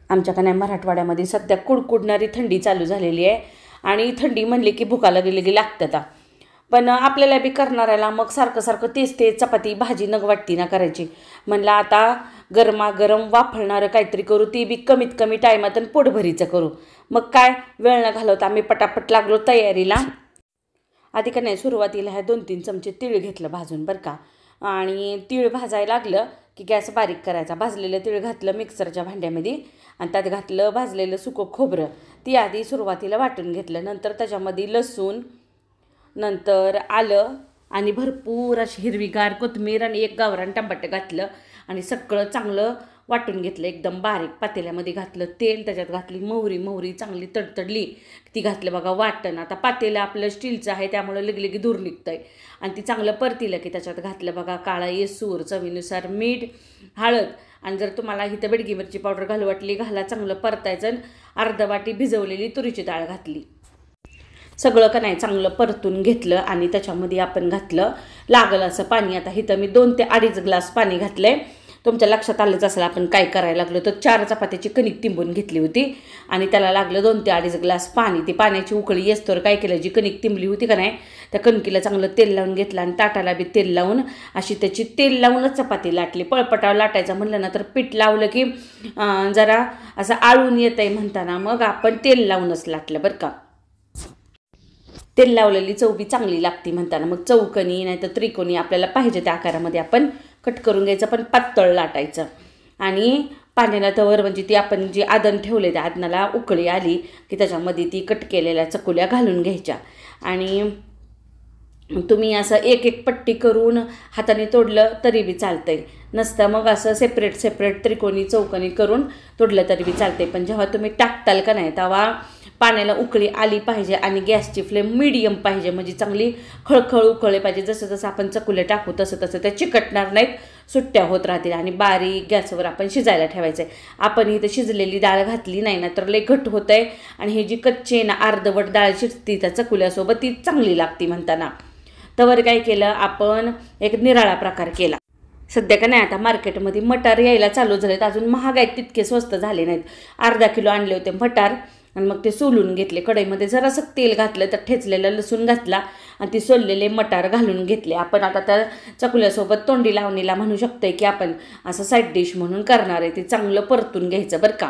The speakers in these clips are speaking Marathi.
आमच्या नाही मराठवाड्यामध्ये सध्या कुडकुडणारी थंडी चालू झालेली आहे आणि थंडी म्हणली की भुका गेली लागतं. पण आपल्याला बी करणाऱ्याला मग सारखं सारखं तेच चपाती भाजी नग वाटती ना करायची. म्हणलं आता गरमागरम वाफळणारं काहीतरी करू, ती बी कमीत कमी टायमात आणि पोटभरीचं करू. मग काय वेळ न घालवता आम्ही पटापट लागलो तयारीला. आधी नाही सुरुवातीला ह्या 2-3 चमचे तीळ घेतलं भाजून बरं का. आणि तीळ भाजायला लागलं की गॅस बारीक करायचा. भाजलेलं तीळ घातलं मिक्सरच्या भांड्यामध्ये आणि त्यात घातलं भाजलेलं सुकं खोबरं. ती आधी सुरुवातीला वाटून घेतलं. नंतर त्याच्यामध्ये लसूण, नंतर आलं आणि भरपूर अशी हिरवीगार कोथिंबीर आणि 1 गावरान टमाटर घातलं आणि सगळं चांगलं वाटून घेतलं. एकदम बारीक पातेल्यामध्ये घातलं तेल, त्याच्यात घातली मोहरी चांगली तडतडली ती घातलं बघा वाटण. आता पातेलं आपलं स्टीलचं आहे त्यामुळं लगेलगी दूर निघतंय आणि ती चांगलं परतीलं की त्याच्यात घातलं बघा काळा येसूर, चवीनुसार मीठ, हळद आणि जर तुम्हाला इथं बेडगी मिरची पावडर घालू वाटली घाला. चांगलं परतायचं आणि अर्धा वाटी भिजवलेली तुरीची डाळ घातली. सगळं नाही चांगलं परतून घेतलं आणि त्याच्यामध्ये आपण घातलं लागलं असं पाणी. आता इथं मी 2 ते 2.5 ग्लास पाणी घातलंय. तुमच्या लक्षात आलंच असेल आपण काय करायला लागलो. तर 4 चपात्याची कणिक तिंबून घेतली होती आणि त्याला लागलं 2 ते 2.5 ग्लास पाणी. ती पाण्याची उकळी येस्तोवर काय केलं, जी कणिक तिंबली होती का नाही त्या कणकीला चांगलं तेल लावून घेतलं आणि ताटाला बी तेल लावून अशी त्याची तेल लावूनच चपाती लाटली. पळपटावर लाटायचं म्हणलं ना तर पीठ लावलं की जरा असं आळून येत आहे म्हणताना मग आपण तेल लावूनच लाटलं बरं का. तेल लावलेली चव बी चांगली लागते म्हणताना मग चौकोनी नाही तर त्रिकोणी आपल्याला पाहिजे त्या आकारामध्ये आपण कट करून घ्यायचं, पण पातळ लाटायचं. आणि पाण्याला तवर म्हणजे ती आपण जी आदन ठेवले त्या आदनाला उकळी आली की त्याच्यामध्ये ती कट केलेल्या चकुल्या घालून घ्यायच्या. आणि तुम्ही असं एक पट्टी करून हाताने तोडलं तरी बी चालतंय. नसतं मग असं सेपरेट त्रिकोणी चौकोनी करून तोडलं तरी बी चालतंय. पण जेव्हा तुम्ही टाकताल का नाही तेव्हा पाण्याला उकळी आली पाहिजे आणि गॅसची फ्लेम मीडियम पाहिजे, म्हणजे चांगली खळखळ उकळली पाहिजे. जसं आपण चकुले टाकू तसं त्या चिकटणार नाहीत, सुट्ट्या होत राहतील. आणि बारीक गॅसवर आपण शिजायला ठेवायचं आहे. आपण इथं शिजलेली डाळ घातली नाही ना तर लई घट होत आहे आणि ही जी कच्ची ना अर्धवट डाळ शिजती त्या चकुल्यासोबत ती चांगली लागती म्हणताना. तवर काय केलं आपण एक निराळा प्रकार केला. सध्या का नाही आता मार्केटमध्ये मटार यायला चालू झालेत. अजून महाग आहेत तितके स्वस्त झाले नाहीत. अर्धा किलो आणले होते मटार आणि मग ते सोलून घेतले. कढईमध्ये जरासं तेल घातलं तर ठेचलेलं लसूण घातला आणि ती सोललेले मटार घालून घेतले. आपण आता त्या चकुल्यासोबत तोंडी लावणीला म्हणू शकतोय की आपण असं साईड डिश म्हणून करणार आहे. ते चांगलं परतून घ्यायचं बरं का.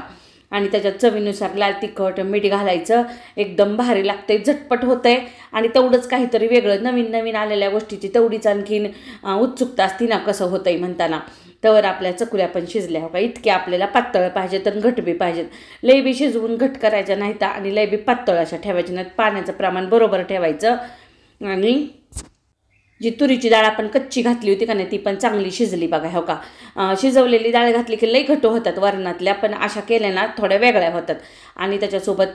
आणि त्याच्यात चवीनुसार लाल तिखट मीठ घालायचं. एकदम भारी लागतंय, झटपट होतंय आणि तेवढंच काहीतरी वेगळं नवीन आलेल्या गोष्टीची तेवढीच आणखीन उत्सुकता असती ना कसं होतंय म्हणताना. तर आपल्या चकुल्या पण शिजल्या हो का. इतके आपल्याला पातळ पाहिजेत आणि घट बी पाहिजेत. लय बी शिजवून घट करायच्या नाहीत आणि लय बी पातळ अशा ठेवायच्या नाहीत. पाण्याचं प्रमाण बरोबर ठेवायचं. आणि जी तुरीची डाळ आपण कच्ची घातली होती का नाही ती पण चांगली शिजली बघा हो का. शिजवलेली डाळ घातली की लई घट होतात वरणातल्या, पण अशा केल्या ना थोड्या वेगळ्या होतात. आणि त्याच्यासोबत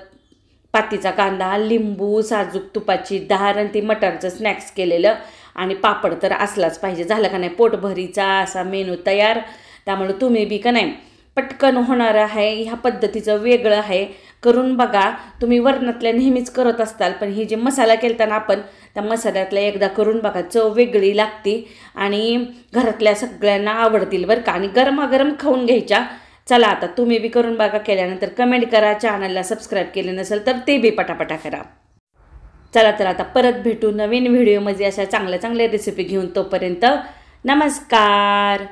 पातीचा कांदा, लिंबू, साजूक तुपाची धार आणि ती मटारचं स्नॅक्स केलेलं आणि पापड तर असलाच पाहिजे. झालं का नाही पोटभरीचा असा मेनू तयार. त्यामुळे तुम्ही बी का नाही पटकन होणार आहे, ह्या पद्धतीचं वेगळं आहे, करून बघा. तुम्ही वरणातल्या नेहमीच करत असताल पण ही जे मसाला केलता ना आपण त्या मसाल्यातला एकदा करून बघा, चव वेगळी लागते आणि घरातल्या सगळ्यांना आवडतील बरं का. आणि गरमागरम खाऊन घ्यायच्या. चला आता तुम्ही बी करून बघा. केल्यानंतर कमेंट करा. चॅनलला सबस्क्राईब केले नसेल तर ते बी पटापटा करा. चला तर आता परत भेटू नवीन व्हिडिओमध्ये अशा चांगल्या रेसिपी घेऊन. तोपर्यंत नमस्कार.